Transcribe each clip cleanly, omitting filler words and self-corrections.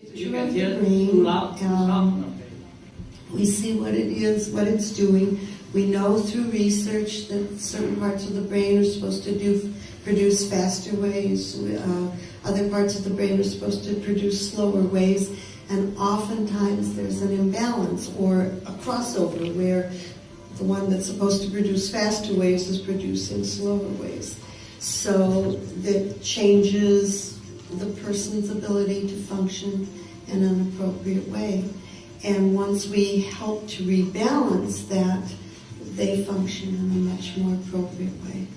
You can hear too loud. We see what it is, what it's doing. We know through research that certain parts of the brain are supposed to produce faster waves. Other parts of the brain are supposed to produce slower waves. And oftentimes there's an imbalance or a crossover where the one that's supposed to produce faster waves is producing slower waves. So that changes the person's ability to function in an appropriate way. And once we help to rebalance that, they function in a much more appropriate way.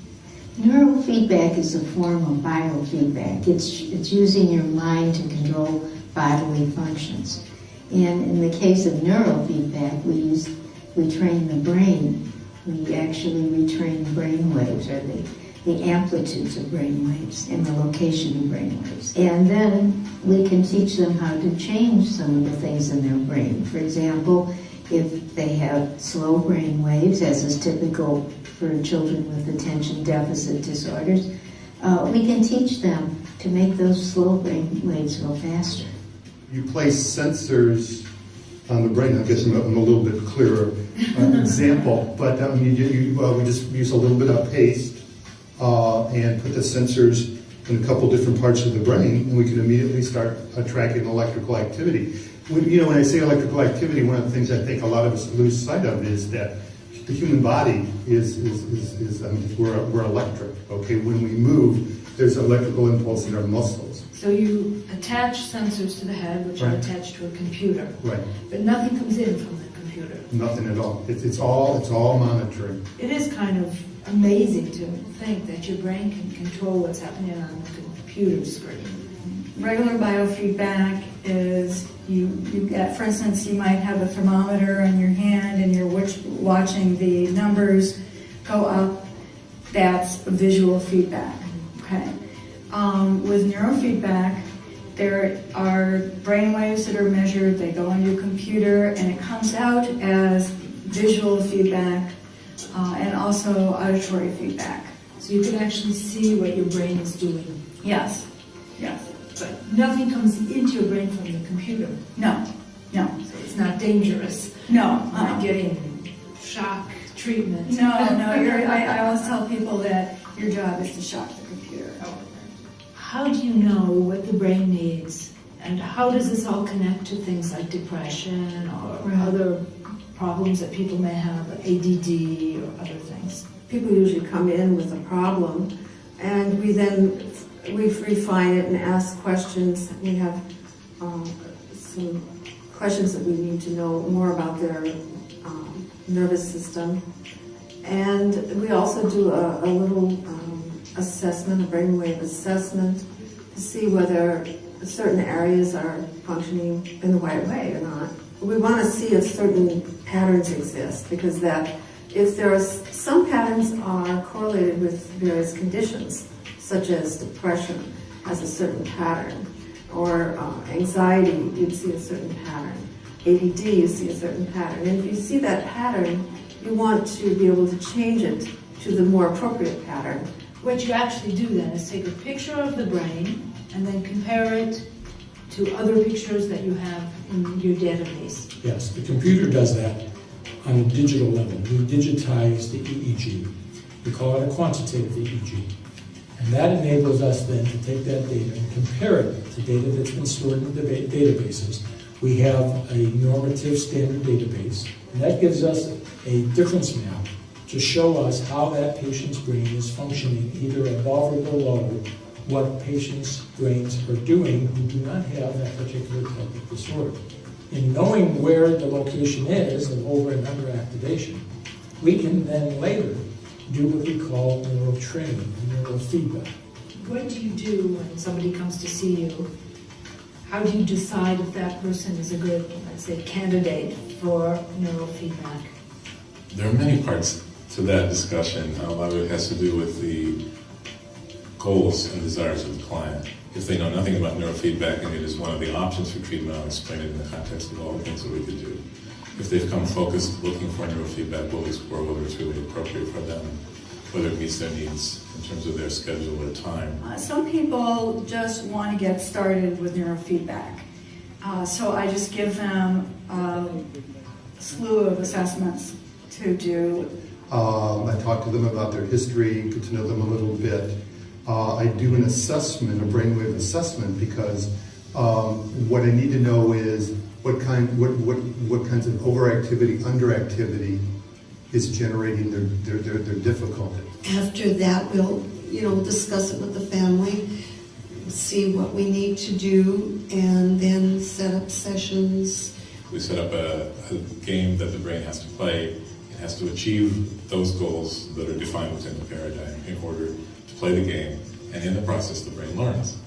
Neurofeedback is a form of biofeedback. It's using your mind to control bodily functions. And in the case of neurofeedback, we train the brain. We actually retrain brain waves, or the amplitudes of brain waves and the location of brain waves. And then we can teach them how to change some of the things in their brain. For example, if they have slow brain waves, as is typical for children with attention deficit disorders, we can teach them to make those slow brain waves go faster. You place sensors on the brain. I guess I'm a little bit clearer example, but we just use a little bit of paste and put the sensors in a couple different parts of the brain, and we can immediately start tracking electrical activity. When I say electrical activity, one of the things I think a lot of us lose sight of is that the human body is we're electric. Okay, when we move, there's electrical impulse in our muscles. So you attach sensors to the head, which are attached to a computer. Right. But nothing comes in from the computer. Nothing at all. It's all monitoring. It is kind of amazing to think that your brain can control what's happening on the computer screen. Regular biofeedback is you get, for instance, you might have a thermometer in your hand and you're watching the numbers go up. That's visual feedback. Okay. With neurofeedback, there are brain waves that are measured. They go on your computer and it comes out as visual feedback and also auditory feedback. So you can actually see what your brain is doing. Yes. Yes. But nothing comes into your brain from the computer. No. No. So it's not dangerous. No. Not getting shock treatment. No. I always tell people that your job is to shock the computer. How do you know what the brain needs? And how does this all connect to things like depression or other problems that people may have, like ADD or other things? People usually come in with a problem, and we refine it and ask questions. We have some questions that we need to know more about their nervous system. And we also do a little assessment, a brainwave assessment, to see whether certain areas are functioning in the right way or not. We want to see if certain patterns exist, because some patterns are correlated with various conditions, such as depression has a certain pattern, or anxiety, you'd see a certain pattern. ADD, you see a certain pattern. And if you see that pattern, you want to be able to change it to the more appropriate pattern. What you actually do then is take a picture of the brain and then compare it to other pictures that you have in your database. Yes, the computer does that on a digital level. We digitize the EEG. We call it a quantitative EEG. And that enables us then to take that data and compare it to data that's been stored in the databases. We have a normative standard database, and that gives us a difference map to show us how that patient's brain is functioning, either above or below what patients' brains are doing who do not have that particular type of disorder. In knowing where the location is of over and under activation, we can then later do what we call neurotraining, neurofeedback. What do you do when somebody comes to see you? How do you decide if that person is a good, let's say, candidate for neurofeedback? There are many parts to that discussion. A lot of it has to do with the goals and desires of the client. If they know nothing about neurofeedback and it is one of the options for treatment, I'll explain it in the context of all the things that we could do. If they've come focused looking for neurofeedback, we'll explore whether it's really appropriate for them, whether it meets their needs in terms of their schedule or time. Some people just want to get started with neurofeedback. So I just give them a slew of assessments to do. I talk to them about their history, get to know them a little bit. I do an assessment, a brainwave assessment, because what I need to know is what kinds of overactivity, underactivity is generating their difficulty. After that, we'll discuss it with the family, see what we need to do, and then set up sessions. We set up a game that the brain has to play. It has to achieve those goals that are defined within the paradigm in order to play the game, and in the process the brain learns.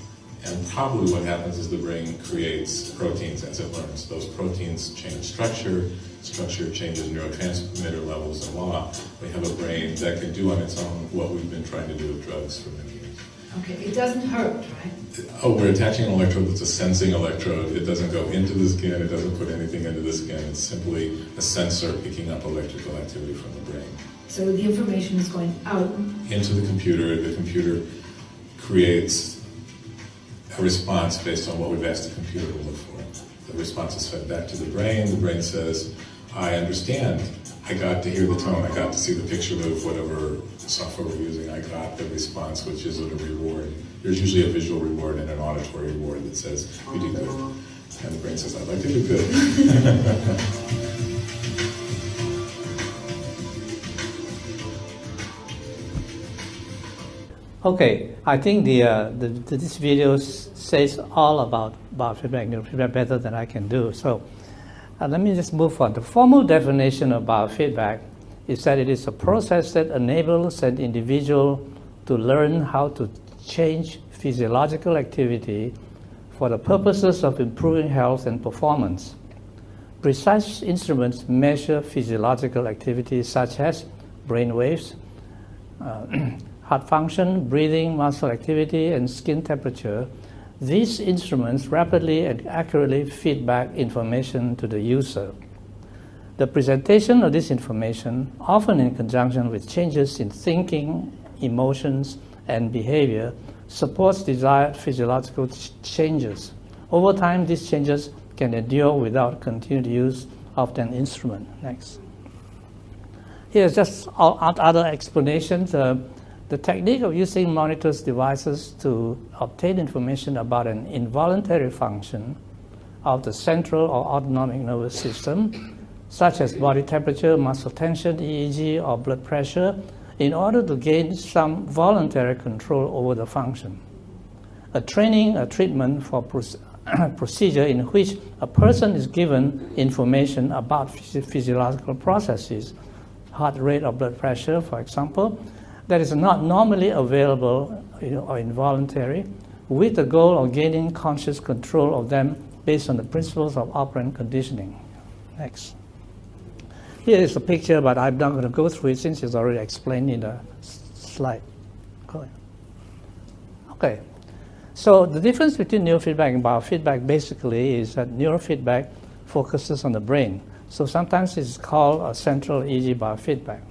And probably what happens is the brain creates proteins as it learns. Those proteins change structure changes neurotransmitter levels, and voila, we have a brain that can do on its own what we've been trying to do with drugs for many years. Okay, it doesn't hurt, right? Oh, we're attaching an electrode that's a sensing electrode. It doesn't go into the skin, it doesn't put anything into the skin. It's simply a sensor picking up electrical activity from the brain. So the information is going out into the computer creates a response based on what we've asked the computer to look for. The response is fed back to the brain says, I understand, I got to hear the tone, I got to see the picture move, whatever software we're using, I got the response, which is a reward. There's usually a visual reward and an auditory reward that says, you did good. And the brain says, I'd like to do good. Okay, I think this video says all about biofeedback, neurofeedback better than I can do. So let me just move on. The formal definition of biofeedback is that it is a process that enables an individual to learn how to change physiological activity for the purposes of improving health and performance. Precise instruments measure physiological activity such as brain waves, heart function, breathing, muscle activity, and skin temperature. These instruments rapidly and accurately feed back information to the user. The presentation of this information, often in conjunction with changes in thinking, emotions, and behavior, supports desired physiological changes. Over time, these changes can endure without continued use of an instrument. Next. Here's just other explanations. The technique of using monitors devices to obtain information about an involuntary function of the central or autonomic nervous system, such as body temperature, muscle tension, EEG, or blood pressure, in order to gain some voluntary control over the function. A treatment for procedure in which a person is given information about physiological processes, heart rate or blood pressure, for example, that is not normally available or involuntary, with the goal of gaining conscious control of them based on the principles of operant conditioning. Next. Here is a picture, but I'm not going to go through it since it's already explained in the slide. Okay. So the difference between neurofeedback and biofeedback basically is that neurofeedback focuses on the brain. So sometimes it's called a central EEG biofeedback.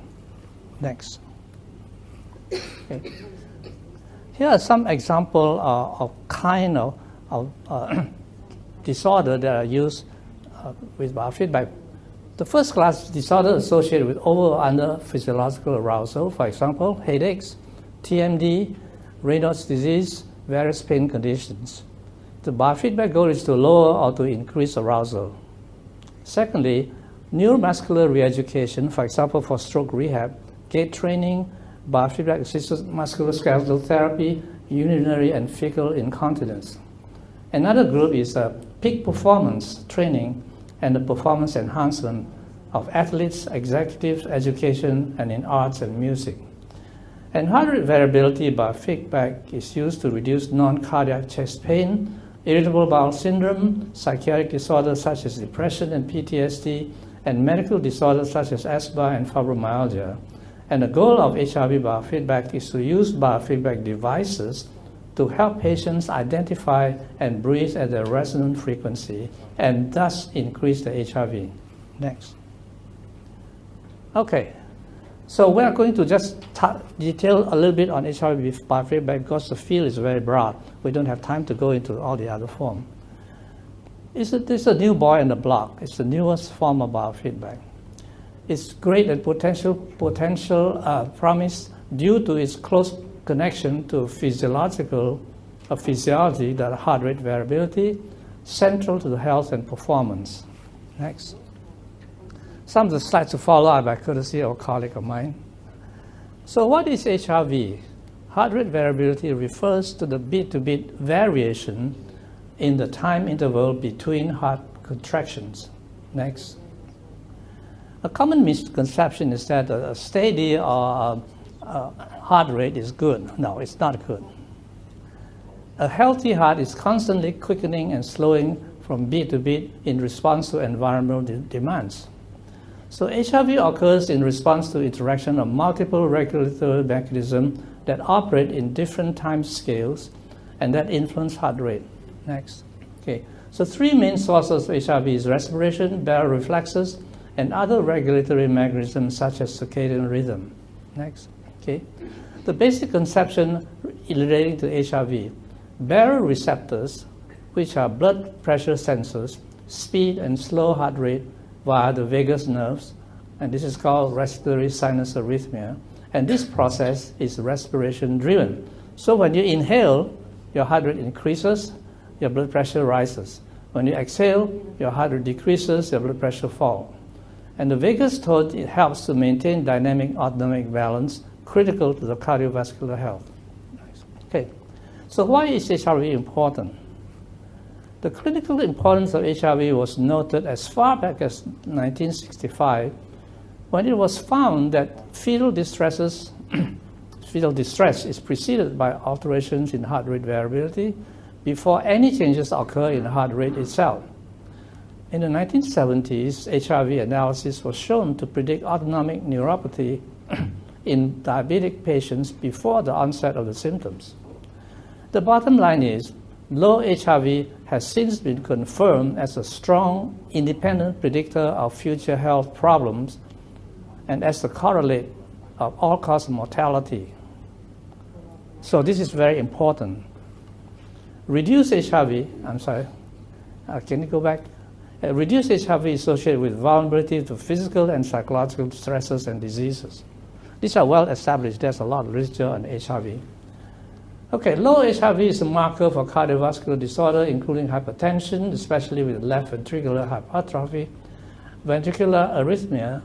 Next. Okay. Here are some examples of kind of disorder that are used with biofeedback. The first class disorder associated with over or under physiological arousal, for example, headaches, TMD, Raynaud's disease, various pain conditions. The biofeedback goal is to lower or to increase arousal. Secondly, neuromuscular reeducation, for example, for stroke rehab, gait training, biofeedback-assisted musculoskeletal therapy, urinary and fecal incontinence. Another group is peak performance training and the performance enhancement of athletes, executives, education, and in arts and music. And heart rate variability biofeedback is used to reduce non-cardiac chest pain, irritable bowel syndrome, psychiatric disorders such as depression and PTSD, and medical disorders such as asthma and fibromyalgia. And the goal of HRV biofeedback is to use biofeedback devices to help patients identify and breathe at the resonant frequency and thus increase the HRV. Next. Okay, so we are going to just detail a little bit on HRV biofeedback because the field is very broad. We don't have time to go into all the other form. It's a new boy on the block. It's the newest form of biofeedback. It's great at potential promise due to its close connection to physiology, that heart rate variability, central to the health and performance. Next. Some of the slides to follow are by courtesy of a colleague of mine. So what is HRV? Heart rate variability refers to the beat-to-beat variation in the time interval between heart contractions. Next. A common misconception is that a steady or heart rate is good. No, it's not good. A healthy heart is constantly quickening and slowing from beat to beat in response to environmental demands. So HRV occurs in response to interaction of multiple regulatory mechanisms that operate in different time scales and that influence heart rate. Next. Okay. So three main sources of HRV is respiration, baroreflexes, and other regulatory mechanisms such as circadian rhythm. Next. Okay. The basic conception relating to HRV. Baroreceptors, which are blood pressure sensors, speed and slow heart rate via the vagus nerves, and this is called respiratory sinus arrhythmia. And this process is respiration driven. So when you inhale, your heart rate increases, your blood pressure rises. When you exhale, your heart rate decreases, your blood pressure falls. And the vagus tone, it helps to maintain dynamic autonomic balance, critical to the cardiovascular health. Okay, so why is HRV important? The clinical importance of HRV was noted as far back as 1965, when it was found that fetal distress is preceded by alterations in heart rate variability before any changes occur in the heart rate itself. In the 1970s, HRV analysis was shown to predict autonomic neuropathy in diabetic patients before the onset of the symptoms. The bottom line is, low HRV has since been confirmed as a strong, independent predictor of future health problems and as the correlate of all-cause mortality. So this is very important. Reduced HRV, can you go back? Reduced HRV is associated with vulnerability to physical and psychological stresses and diseases. These are well established. There's a lot of literature on HRV. Okay, low HRV is a marker for cardiovascular disorder, including hypertension, especially with left ventricular hypertrophy, ventricular arrhythmia,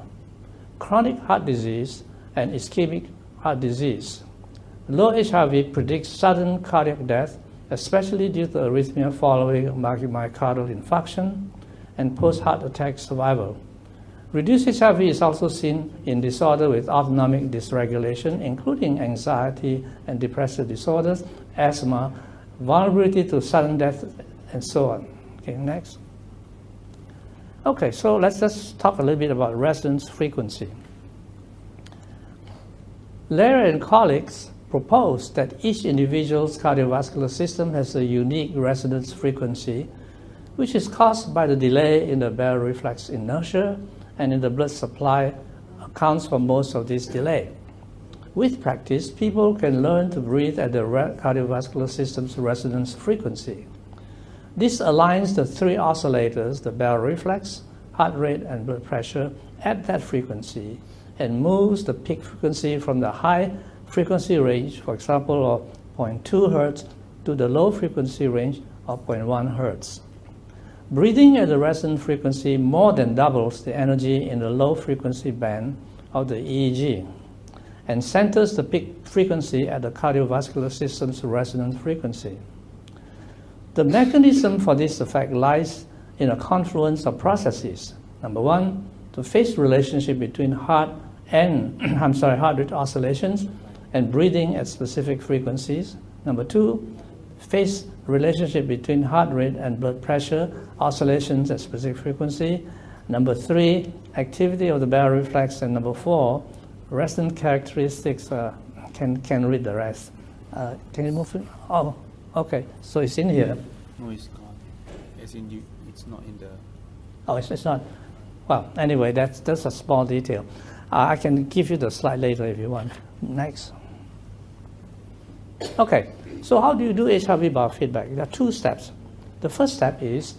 chronic heart disease, and ischemic heart disease. Low HRV predicts sudden cardiac death, especially due to arrhythmia following myocardial infarction and post-heart attack survival. Reduced HRV is also seen in disorder with autonomic dysregulation, including anxiety and depressive disorders, asthma, vulnerability to sudden death, and so on. Okay, next. Okay, so let's just talk a little bit about resonance frequency. Lehrer and colleagues proposed that each individual's cardiovascular system has a unique resonance frequency, which is caused by the delay in the baroreflex inertia and in the blood supply accounts for most of this delay. With practice, people can learn to breathe at the cardiovascular system's resonance frequency. This aligns the three oscillators, the baroreflex, heart rate, and blood pressure, at that frequency and moves the peak frequency from the high frequency range, for example, of 0.2 Hertz, to the low frequency range of 0.1 Hertz. Breathing at the resonant frequency more than doubles the energy in the low frequency band of the EEG and centers the peak frequency at the cardiovascular system's resonant frequency. The mechanism for this effect lies in a confluence of processes. Number one, the phase relationship between heart rate oscillations and breathing at specific frequencies. Number two, phase relationship between heart rate and blood pressure oscillations at specific frequency. Number three, activity of the baroreflex. And number four, resonant characteristics. Can read the rest. Can you move it? Oh, okay. So it's in here. No, it's gone. As in, it's not in the. Oh, it's not. Well, anyway, that's a small detail. I can give you the slide later if you want. Next. Okay. So how do you do HRV biofeedback? There are two steps. The first step is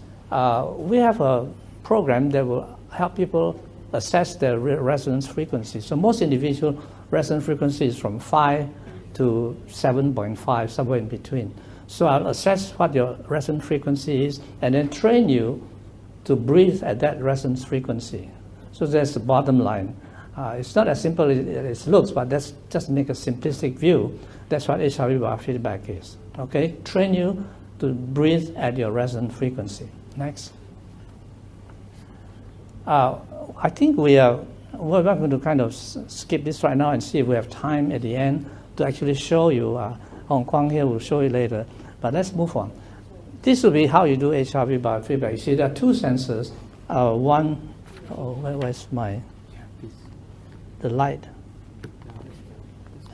we have a program that will help people assess their resonance frequency. So most individual resonance frequency is from 5 to 7.5, somewhere in between. So I'll assess what your resonance frequency is and then train you to breathe at that resonance frequency. So that's the bottom line. It's not as simple as it looks, but that's just make a simplistic view. That's what HRV biofeedback is. Okay? Train you to breathe at your resonant frequency. Next. I think we're going to kind of skip this right now and see if we have time at the end to actually show you. Hong Kwang here will show you later. But let's move on. This will be how you do HRV biofeedback. You see there are two sensors. Where's my... the light.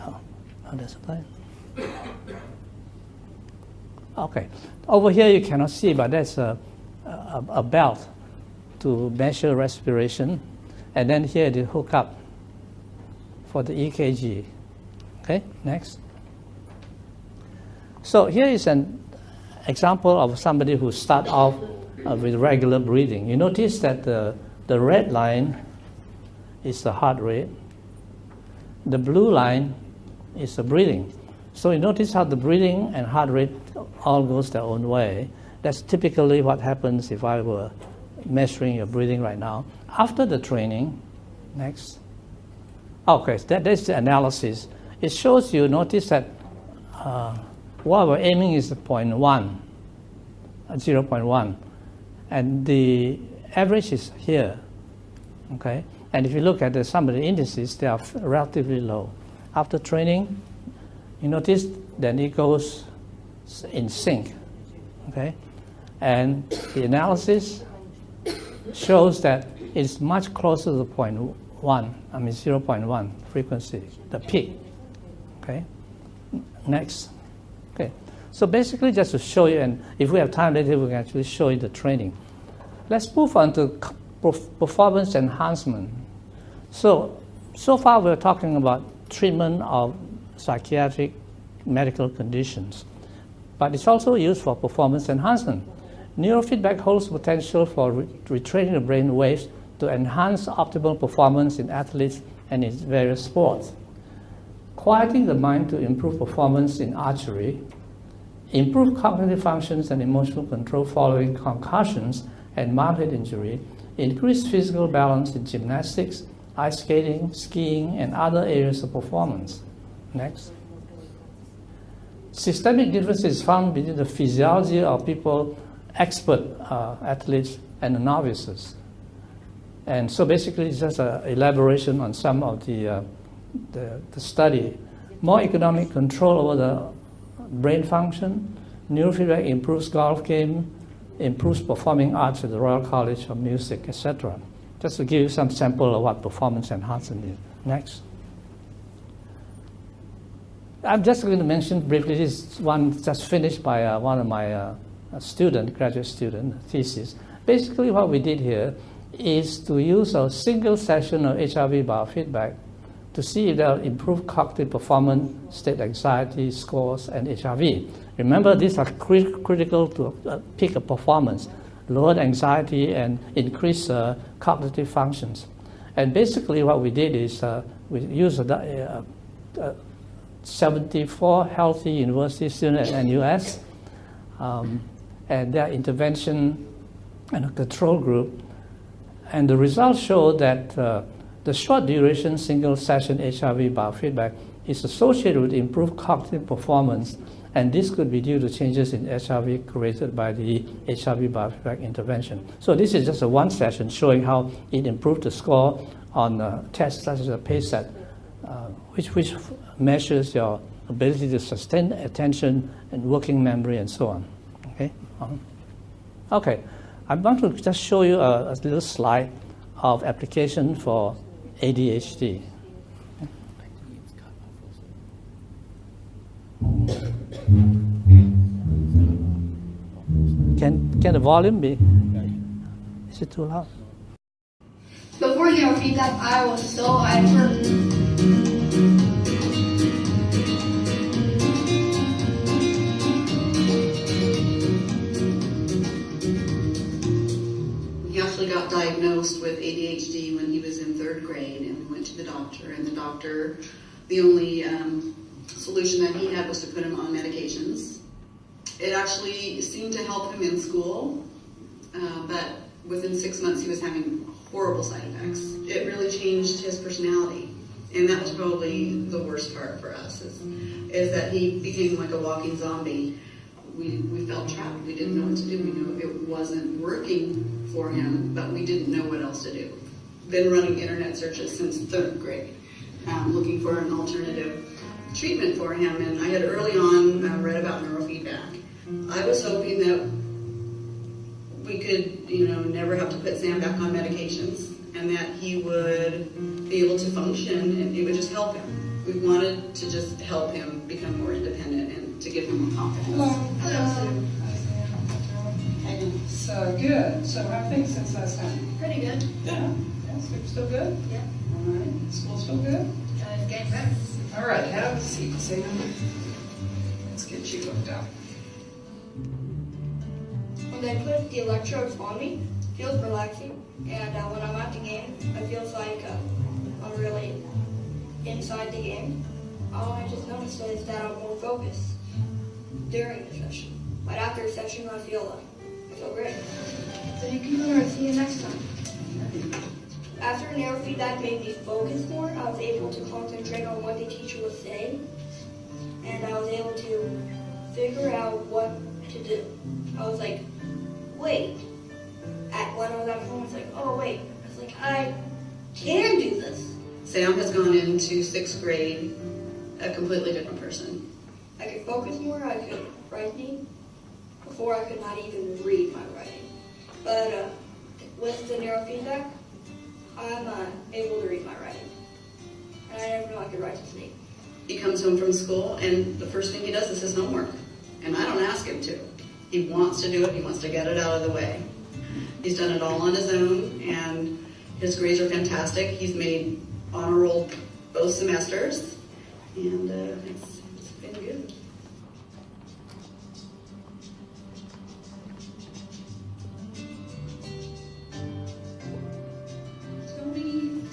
Oh, there's a light. Okay. Over here you cannot see, but that's a belt to measure respiration. And then here the hookup for the EKG. Okay, next. So here is an example of somebody who start off with regular breathing. You notice that the red line is the heart rate. The blue line is the breathing. So you notice how the breathing and heart rate all goes their own way. That's typically what happens if I were measuring your breathing right now. After the training, next. Okay, so that's the analysis. It shows you, notice that what we're aiming is the 0.1, and the average is here, okay? And if you look at some of the indices, they are relatively low. After training, you notice then it goes in sync, okay? And the analysis shows that it's much closer to 0.1 frequency, the peak, okay? Next. Okay, so basically just to show you, and if we have time later, we can actually show you the training. Let's move on to performance enhancement. So far we're talking about treatment of psychiatric medical conditions, but it's also used for performance enhancement. Neurofeedback holds potential for retraining the brain waves to enhance optimal performance in athletes and in various sports. Quieting the mind to improve performance in archery, improve cognitive functions and emotional control following concussions and mild head injury, increase physical balance in gymnastics, ice skating, skiing, and other areas of performance. Next. Systemic differences found between the physiology of people, expert athletes, and the novices. And so basically it's just an elaboration on some of the study. More economic control over the brain function. Neurofeedback improves golf game, improves performing arts at the Royal College of Music, etc. Just to give you some sample of what performance enhancement is. Next. I'm just going to mention briefly this one just finished by one of my graduate student thesis. Basically what we did here is to use a single session of HRV biofeedback to see if they'll improve cognitive performance, state anxiety scores, and HRV. Remember, these are critical to peak of performance, lower anxiety and increase cognitive functions. And basically what we did is we used 74 healthy university students at NUS, and their intervention and a control group. And the results show that the short duration single session HRV biofeedback is associated with improved cognitive performance, and this could be due to changes in HRV created by the HRV biofeedback intervention. So this is just a one session showing how it improved the score on tests such as a PACET, which measures your ability to sustain attention and working memory and so on. Okay. Okay. I'm going to just show you a little slide of application for ADHD. Can the volume be? Is it too loud? Before neurofeedback, I was so hyper. diagnosed with ADHD when he was in 3rd grade, and we went to the doctor, and the doctor, the only solution that he had was to put him on medications. It actually seemed to help him in school, but within 6 months he was having horrible side effects. It really changed his personality, and that was probably the worst part for us, is that he became like a walking zombie. We felt trapped. We didn't know what to do. We knew it wasn't working for him, but we didn't know what else to do. Been running internet searches since 3rd grade, looking for an alternative treatment for him, and I had early on read about neurofeedback. I was hoping that we could, never have to put Sam back on medications, and that he would be able to function, and it would just help him. We wanted to just help him become more independent and to give him more confidence. So good. So how are things since last time? Pretty good. Yeah. Sleep still good? Yeah. All right. School still good? It's getting better. All right. Have a seat, Sam. Let's get you looked up. When they put the electrodes on me, it feels relaxing. And when I'm at the game, it feels like I'm really inside the game. All I just noticed is that I'm more focused during the session. But after a session, I feel great. So you can learn. See you next time. After neurofeedback made me focus more, I was able to concentrate on what the teacher was saying, and I was able to figure out what to do. I was like, wait. When I was at home, I was like, oh wait. I was like, I can do this. Sam has gone into 6th grade a completely different person. I could focus more, I could writing. Before I could not even read my writing. But with the neurofeedback, I'm able to read my writing. And I never knew I could write to sleep. He comes home from school, and the first thing he does is his homework. And I don't ask him to. He wants to do it, he wants to get it out of the way. He's done it all on his own, and his grades are fantastic. He's made honor roll both semesters, and it's been good.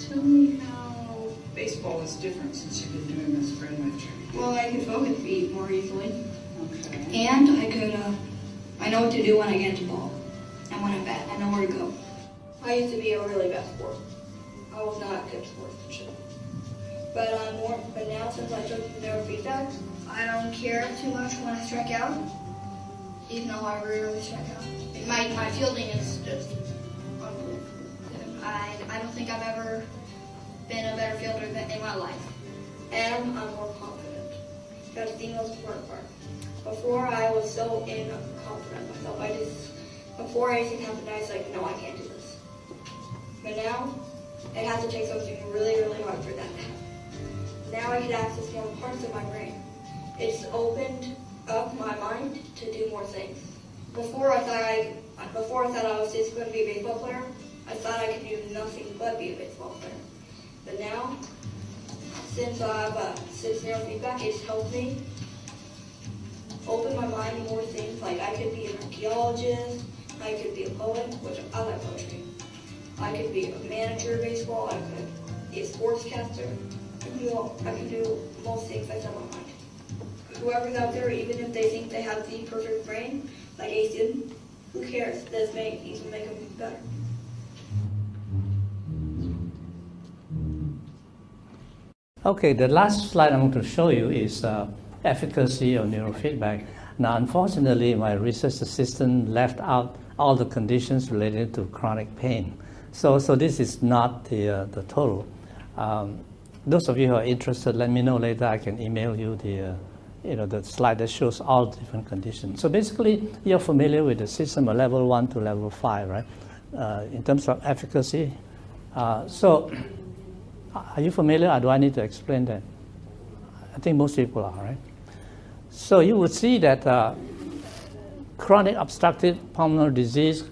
Tell me how baseball is different since you've been doing this brainwave training. Well, I could focus feet more easily. Okay. And I know what to do when I get into ball. And when I'm bad, I know where to go. I used to be a really bad sport. I was not a good sportsmanship. But now since I took neurofeedback, I don't care too much when I strike out, even though I rarely strike out. My fielding is just unbelievable. I don't think I've ever been a better fielder in my life. And I'm more confident. That's the most important part. Before I was so confident myself. Before anything happened, I was like, no, I can't do this. But now, it has to take something really, really hard for that to happen. Now I can access more parts of my brain. It's opened up my mind to do more things. Before I thought I was just going to be a baseball player, I thought I could do nothing but be a baseball player. But now, since neurofeedback, it's helped me open my mind to more things. Like I could be an archaeologist, I could be a poet, which I like poetry. I could be a manager of baseball, I could be a sportscaster. I can do most things I set my mind. Whoever's out there, even if they think they have the perfect brain, like Ace did, who cares? This may even make them better. Okay, the last slide I'm going to show you is efficacy of neurofeedback. Now, unfortunately, my research assistant left out all the conditions related to chronic pain. So this is not the total. Those of you who are interested, let me know later. I can email you the slide that shows all different conditions. So basically, you're familiar with the system of level 1 to level 5, right? In terms of efficacy. So are you familiar, or do I need to explain that? I think most people are, right? So you would see that chronic obstructive pulmonary disease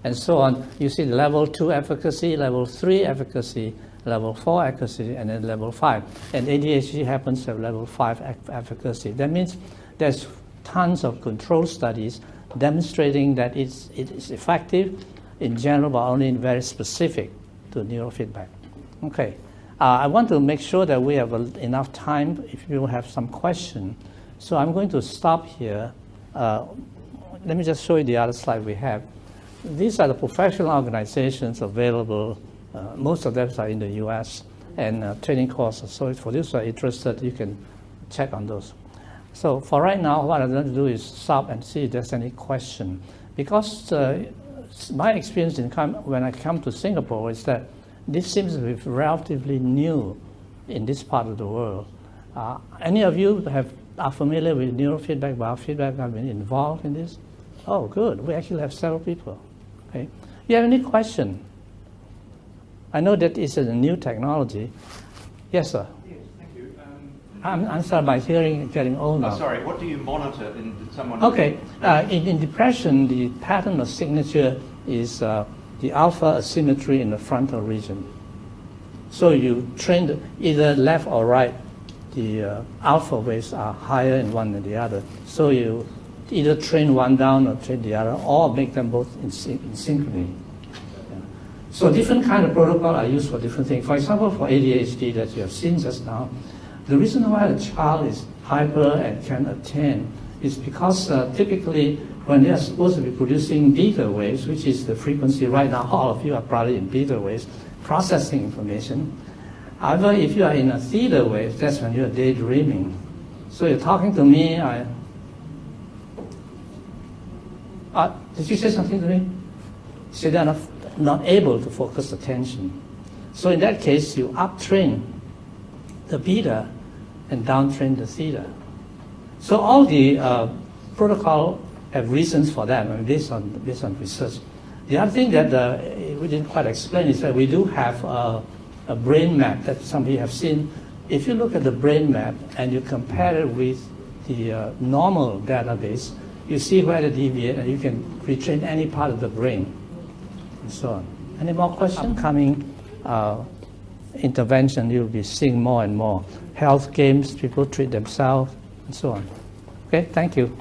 and so on, you see the level 2 efficacy, level 3 efficacy, level 4 efficacy, and then level 5. And ADHD happens to have level 5 efficacy. That means there's tons of control studies demonstrating that it is effective in general, but only in very specific to neurofeedback. Okay, I want to make sure that we have enough time if you have some question. So I'm going to stop here. Let me just show you the other slide we have. These are the professional organizations available. Most of them are in the US, and training courses. So for those who are interested, you can check on those. So for right now, what I'm going to do is stop and see if there's any question. Because my experience when I come to Singapore is that this seems to be relatively new in this part of the world. Any of you are familiar with neurofeedback, biofeedback, have been involved in this? Oh, good. We actually have several people. Okay. You have any question? I know that it's a new technology. Yes, sir. Yes, thank you. I'm sorry, my hearing is getting old now. Oh, sorry. What do you monitor in someone? Okay. In depression, the pattern of signature is the alpha asymmetry in the frontal region. So you train either left or right. The alpha waves are higher in one than the other. So you either train one down or train the other, or make them both in synchrony. Yeah. So different kind of protocol are used for different things. For example, for ADHD that you have seen just now, the reason why the child is hyper and can attend is because typically when they are supposed to be producing beta waves, which is the frequency right now, all of you are probably in beta waves, processing information. However, if you are in a theta wave, that's when you're daydreaming. So you're talking to me, did you say something to me? So they're not able to focus attention. So in that case, you uptrain the beta and downtrain the theta. So all the protocol have reasons for that, I mean, based on research. The other thing that we didn't quite explain is that we do have a brain map that some of you have seen. If you look at the brain map and you compare it with the normal database, you see where to deviate, and you can retrain any part of the brain, and so on. Any more questions? Coming intervention, you'll be seeing more and more. Health games, people treat themselves, and so on. Okay, thank you.